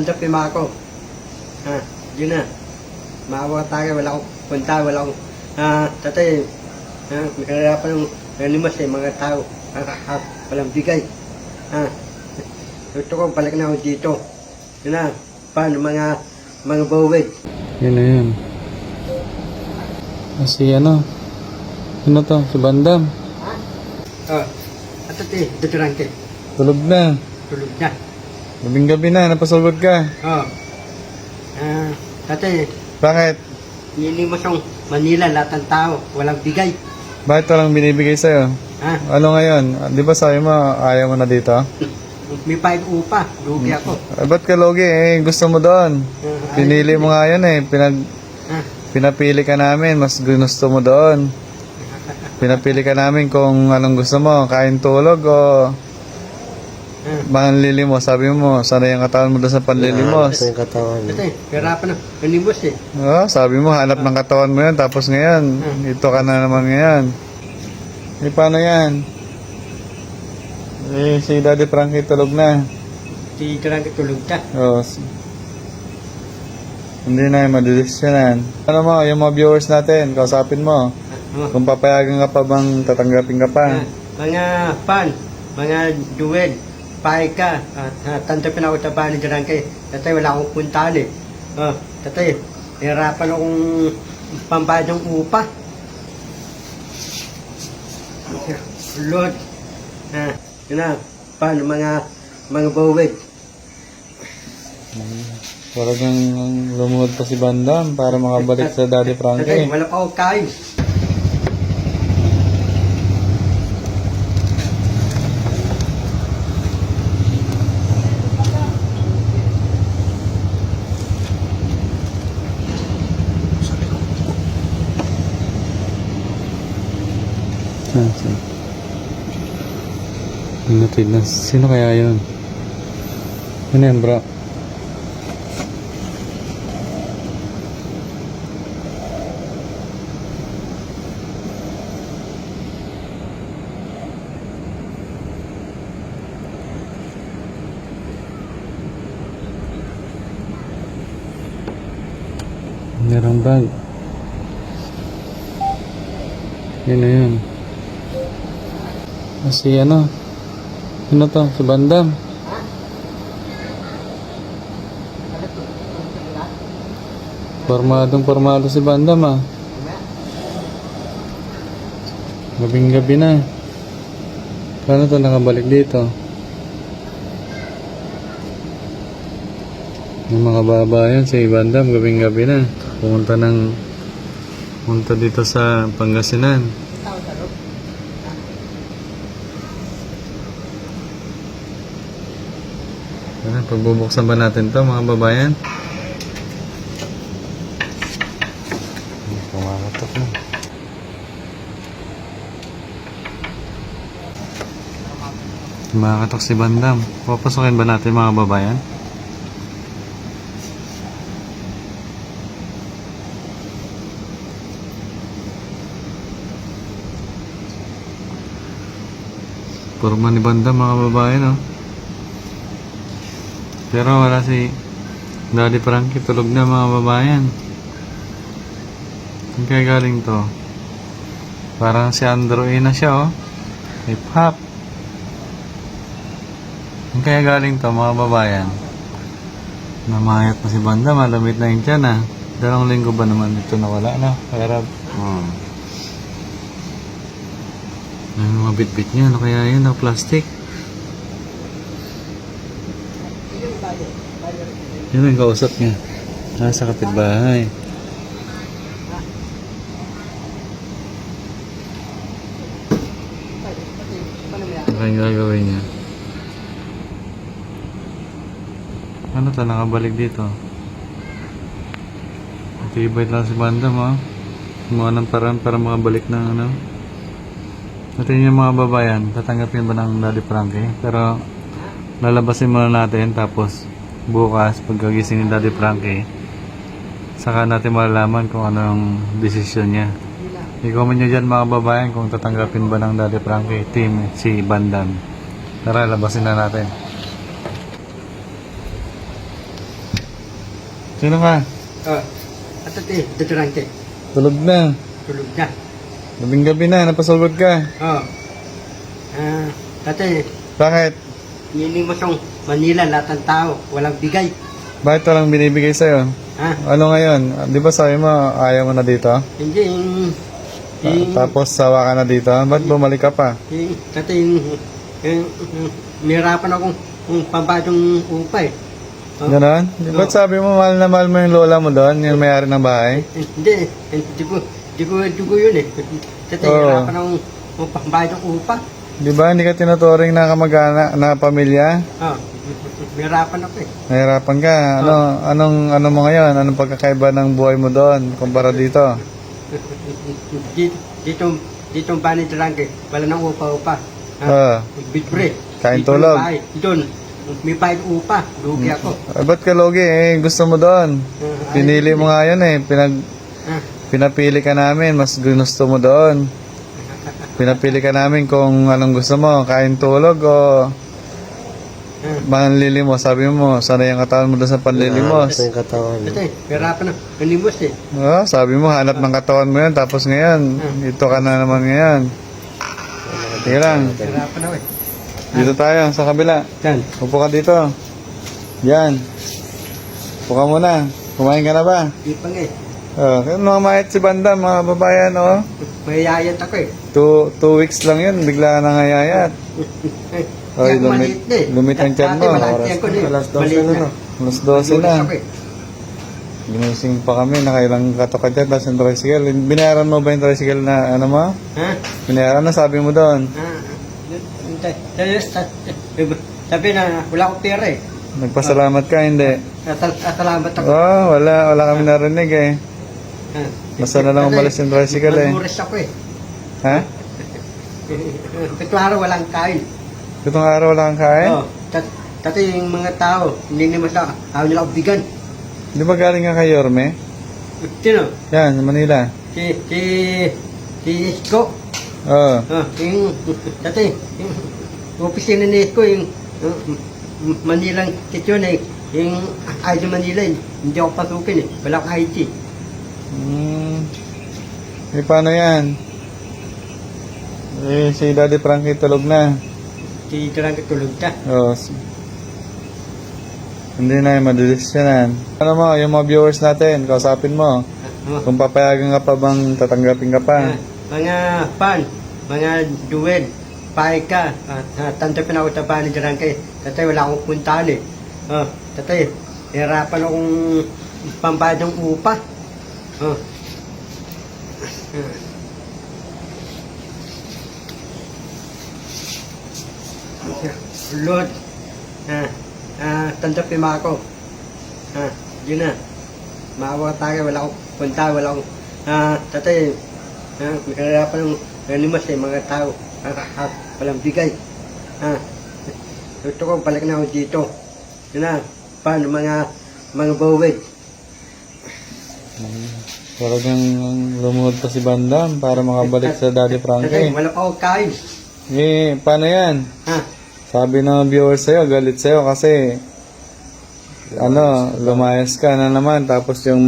Tanggapin mo ako. Yun na. Maawa tayo, wala akong punta, wala akong, tatay, nakarapan ng nalimas mga tao, walang bigay. Gusto ko, balik na ako dito. Yun na, paano mga bawid. Yun na yun. Si ano to? Si Bandam. Tatay, Duterte. Tulog na. Tulog na. Gabing gabi na, napasulod ka. Tatay, Bakit? nilimas ang Manila, lahat ng tao, walang bigay. Bakit walang binibigay sa'yo? Ano ngayon? Di ba sabi mo, ayaw mo na dito? May 5 upa, lugi ako. Ba't ka logi? Gusto mo doon. Pinili mo nga yun Pinapili ka namin, mas gusto mo doon. Pinapili ka namin kung anong gusto mo, kain tulog o panlilimos. Sabi mo, sana yung katawan mo doon sa panlilimos. Sa yung katawan. Tatay, hirapan na, nanimos Sabi mo, hanap ng katawan mo yun, tapos ngayon, ito ka na naman ngayon. Paano yan? Si Daddy Frankie tulog na. Si Duterte tulog na. Hindi na yung madidesisyonan. Ano mo, yung mga viewers natin, kausapin mo. Kung papayagan ka pa bang tatanggapin ka pa. Mga fan, mga duwed, pahay ka, tanggapin ako sa bahay ni Duterte. Tatay, wala akong puntahan Tatay, hirapan akong pambayad ng upa. Lord, yun na, paano mga bawid. Talagang lumuhod pa si Bandam para makabalik sa Daddy Tatay, Frankie. wala pa akong kain. Sino kaya yun? Ano yan, bro? Merong bag. Yun na yun. Si ano? Sino to? Si Bandam. Formado si Bandam Gabing gabi na. Paano to nakabalik dito? Yung mga babayan, si Bandam gabing gabi na. Pumunta dito sa Pangasinan. Pagbubuksan ba natin to mga babayan? Kumakatok na. Kumakatok si Bandam. Papasukin ba natin mga babayan? Porma ni Bandam mga babayan Pero wala si Daddy Frankie, tulog na mga babayan. Saan kaya galing to? Parang si Andrew na siya Hip hop. Saan kaya galing to mga babayan? Namayat na si Banda, malamit na yun dyan 2 linggo ba naman ito nawala na? Pero Ano mga bit-bit niya? Ano kaya yun? Plastic? Yun ang kausap niya. Sa kapitbahay. Ano yung gagawin niya? Ano to? Nakabalik dito. Matibay lang si Bandam Gumawa ng paraan para makabalik ng Natin yung mga babayan. Tatanggapin ba ng Daddy Frankie? Pero lalabasin muna natin tapos bukas pagkagising ni Daddy Frankie saka natin malalaman kung anong desisyon niya. I-comment nyo dyan mga babayan kung tatanggapin ba ng Daddy Frankie team si Bandam. Tara, labasin na natin. Sino ka? Oh. At tatay, Dadarangke. Tulog na. Tulog na. Labing gabi na, napasugod ka. Oh. Tatay, Bakit? nilimos yung Manila, lahat ng tao, walang bigay. Bakit walang binibigay sa'yo? Ha? Ano ngayon? Di ba sabi mo, ayaw mo na dito? Hindi, Tapos sawa ka na dito? Ba't bumalik ka pa? tatay, nirapan akong pambayad ng upa eh. Oh. Ganon? Ba't sabi mo, mahal na mahal mo yung lola mo doon, yung may-ari ng bahay? Hindi, di ko yun eh. Tatay, Oo. nirapan akong pambayad ng upa. Di ba, hindi ka tinuturing na kamag-anak na pamilya? Oh, nirapan ako eh. Nahirapan ka. Ano mo ngayon? Anong pagkakaiba ng buhay mo doon kumpara dito? Dito ang bahay ni Darangke, wala nang upa-upa. Bitre. Kain Dito ang tulog. bahay. Doon, may bayad upa. Lugi ako. Ba't ka logi eh? Gusto mo doon. Pinili mo nga yun eh. Pinapili ka namin. Mas gusto mo doon. Pinapili ka namin kung anong gusto mo. Kain tulog o manlilimos. Sabi mo, sana yung katawan mo doon sa panlilimos. Sa yung katawan. Tatay, hirapan na. Nanimos eh. Sabi mo, hanap ng katawan mo yan. Tapos ngayon, ito ka na naman ngayon. Sige lang. Hirapan ako eh. Dito tayo, sa kabila. Yan. Upo ka dito. Yan. Upo ka muna. Kumain ka na ba? Ipang eh. Mga mahit si Banda, mga babayan, oh. Mayayat ako eh. 2 weeks lang yun, bigla na ngayayat. Ay, Kaya maliit na eh. lumit ang tiyan mo. Malaki ako eh. Alas 12 Maliit na, no? Alas 12 na. Magulas ako eh. Ginising pa kami, nakailang katok ka dyan, tapos yung tricycle. Binayaran mo ba yung tricycle na ano mo? Ha? Binayaran na, sabi mo doon. Sabi na, wala akong pera eh. Nagpasalamat ka, hindi. Salamat ako. Wala kami narinig eh. Basta na lang umalis yung tricycle eh. Magulas ako eh. Ha? Ito araw walang kain. Itong araw wala kang kain? Oh, Dati yung mga tao, hindi naman sa ayaw nila akong bigan. Di ba galing ka kay Yorme? Sino? Yan, sa Manila. Si Isko. Oo. Dati, yung opisina ni Isko, yung Manilang tityon eh. Yung ID Manila, hindi ako pasukin eh. Wala akong ID. Paano yan? Si Daddy Frankie tulog na. Dito lang katulog ka. Oo. Hindi na yung madidesisyonan. Ano mo, yung mga viewers natin, kausapin mo. Kung papayagan ka pa bang tatanggapin ka pa. Mga pan, mga duwed, paika, tanggapin ako sa bahay ni Darangke. Tatay, wala akong puntahan eh. Tatay, hirapan akong pambayad ng upa. Lord, tanggapin mo ako. Yun na. Maawa tayo, wala akong punta, wala akong... tatay, hirapan ng animas eh, mga tao. Walang bigay. Gusto ko, balik na ako dito. Yun na, paano mga bawid. Talagang lumuhod pa si Bandam para makabalik sa Daddy Tatay, Frankie. wala pa akong kain. Paano yan? Sabi ng viewers sa'yo, galit sa'yo kasi lumayas ka na naman tapos yung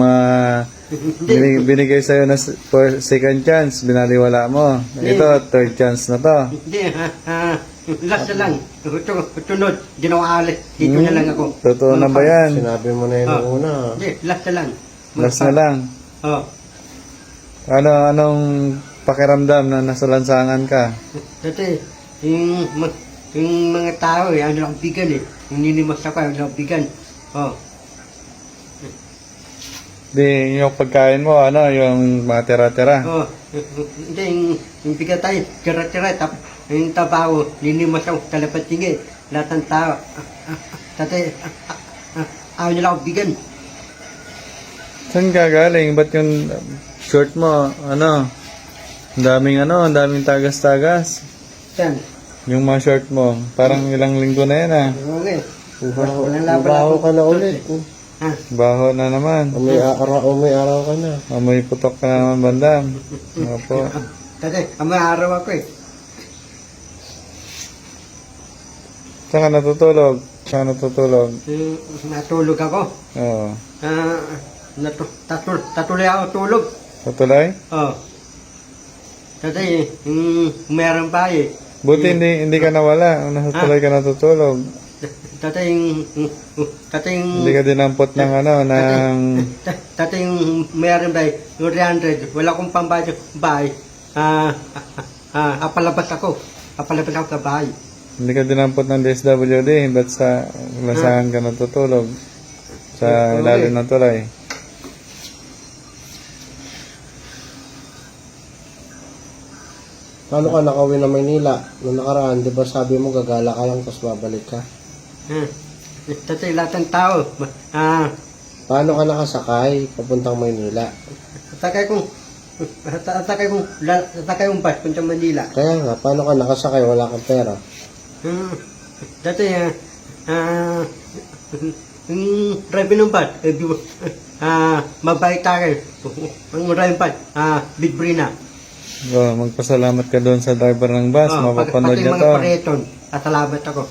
binigay sa'yo na for second chance, binaliwala mo. Ito, third chance na to. Hindi, last na lang. Tunod, di na ako alis. Dito na lang ako. Totoo na ba yan? Sinabi mo na yun noong una. Hindi, last na lang. Last na lang. Anong pakiramdam na nasa lansangan ka? Dati, yung mga tao, ano lang bigan eh. Yung ninimas ako, ano lang bigan. Di, yung pagkain mo, yung mga tira-tira. Hindi, yung bigan tayo, tira-tira. Tapos, yung tabaho, ninimas ako, talapatingin. Lahat ng tao. Dati, ayaw nila ako bigan. Saan ka galing? Ba't yung short mo, ang daming tagas-tagas. Saan? Yung mga short mo, parang ilang linggo na yan Okay. Walang Ubaho ka na ulit. Baho na naman. May araw ka na. Amoy putok ka na naman, Bandam. Opo. Dati, may araw ako eh. Saan ka natutulog? Saan natutulog? Natulog ako. Oo. Tatuloy ako tulog. Tutulay? Oh. Tatay, meron pa eh. Buti hindi ka nawala. Natutulay ka natutulog. Tatay, Hindi ka dinampot ng tatay, meron ba eh, yung 300, wala akong pambayad sa bahay. Apalabas ako sa bahay. Hindi ka dinampot ng DSWD. Ba't sa lasahan ka natutulog? Sa ilalim ng tulay. Paano ka nakauwi na Maynila? Noong nakaraan, di ba sabi mo gagala ka lang tapos babalik ka? Tatay, lahat ng tao. Paano ka nakasakay papuntang Maynila? Sakay kong bus punta Manila. Kaya nga, paano ka nakasakay? Wala kang pera. Dati, yung driver ng bus, mabait tayo. Ang driver ng bus, Big Brina. Oh, magpasalamat ka doon sa driver ng bus. Mapapanood pati niya mga to. pareton, salamat ako.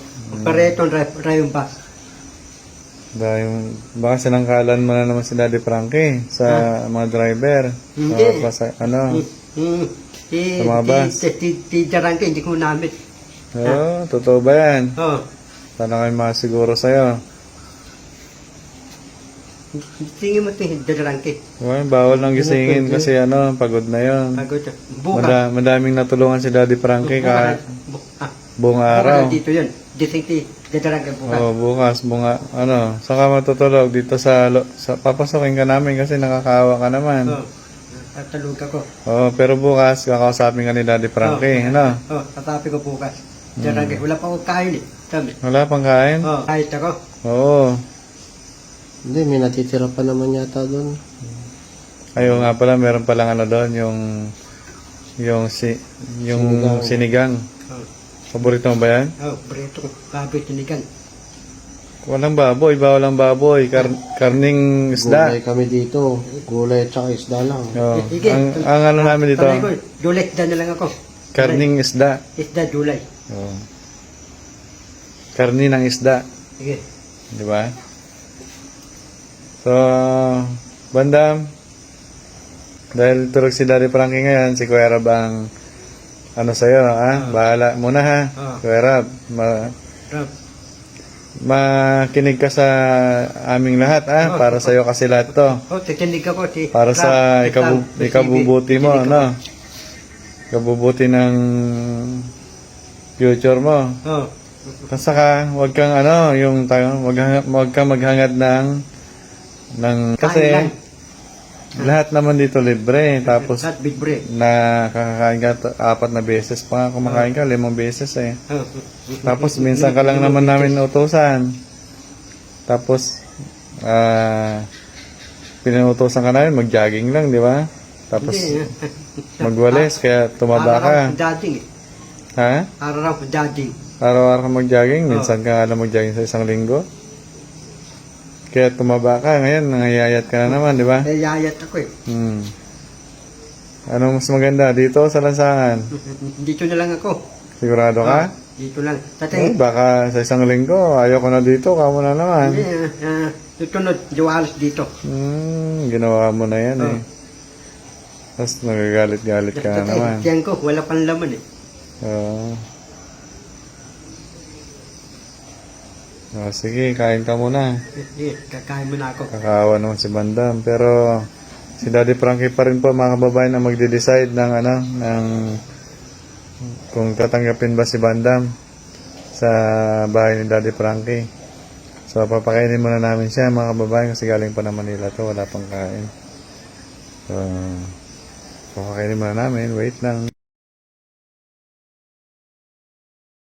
Pareton, driver ng bus. Dahil, baka sinangkalan mo na naman si Daddy Frankie sa mga driver. Hindi. Sa mga bus. Si Jarangke, hindi ko namit. Oo, totoo ba yan? Oh. Sana kayo makasiguro sa'yo. Tingin mo si Jarangke. Well, bawal nang gisingin kasi pagod na yon. Pagod siya. Bukas. Madaming natulungan si Daddy Frankie kahit buong araw. Bukas dito yun. Gising si Jarangke bukas. Oo, bukas, saka matutulog dito sa papasokin ka namin kasi nakakaawa ka naman. Oh. Tatulog ako. Oo, pero bukas, kakausapin ka ni Daddy Frankie, Tatapi ko bukas. Jarangke, wala pa akong kain eh. Sabi. Wala pang kain? Kahit ako. Oo. Hindi, may natitira pa naman yata doon. Ayaw nga pala, meron palang doon, yung sinigang. Oh. Paborito mo ba yan? Preto ko. Baboy tinigan. Walang baboy, bawal ang baboy. Karning isda. Gulay kami dito. Gulay at saka isda lang. Oo. Sige. Ang namin dito, Sabi ko, Dulay isda na lang ako. karning isda. Isda, dulay. Oo. Karni ng isda. Sige. Di ba? So, Bandam, dahil tulog si Daddy Frankie ngayon, si Kuya Rab ang sa'yo, bahala muna ha. Kuya Rab, Rob. makinig ka sa aming lahat para sa'yo kasi lahat to. Tikinig ako. Para sa ikabubuti mo, ikabubuti ng future mo. Saka, wag kang wag kang maghangad ng kasi lahat naman dito libre. Tapos At big break. nakakain ka 4 na beses pa nga kumakain ka, 5 beses eh. Tapos minsan ka lang naman namin utusan. Tapos pinutusan ka namin mag-jogging lang, di ba? Tapos magwalis kaya tumaba ka. Jogging. Ha? Araw jogging. Araw-araw ka mag-jogging, minsan ka alam mag-jogging sa isang linggo. Kaya tumaba ka, ngayon nangayayat ka na naman, di ba? Yayat ako eh. Ano mas maganda? Dito sa lansangan? Dito na lang ako. Sigurado ka? Dito lang. Tatay, Baka sa isang linggo, ayaw ko na dito, kamo na naman. tutunod, Jualas dito. Ginawa mo na yan eh. Tapos nagagalit-galit ka na naman. Tiyan ko, wala pang laman eh. Sige, kain ka muna. Kakain mo na ako. Kakaawa naman si Bandam. Pero si Daddy Frankie pa rin po mga kababayan na magde-decide ng kung tatanggapin ba si Bandam sa bahay ni Daddy Frankie. So papakainin muna namin siya mga kababayan kasi galing pa ng Manila to, wala pang kain. So papakainin muna namin, wait lang.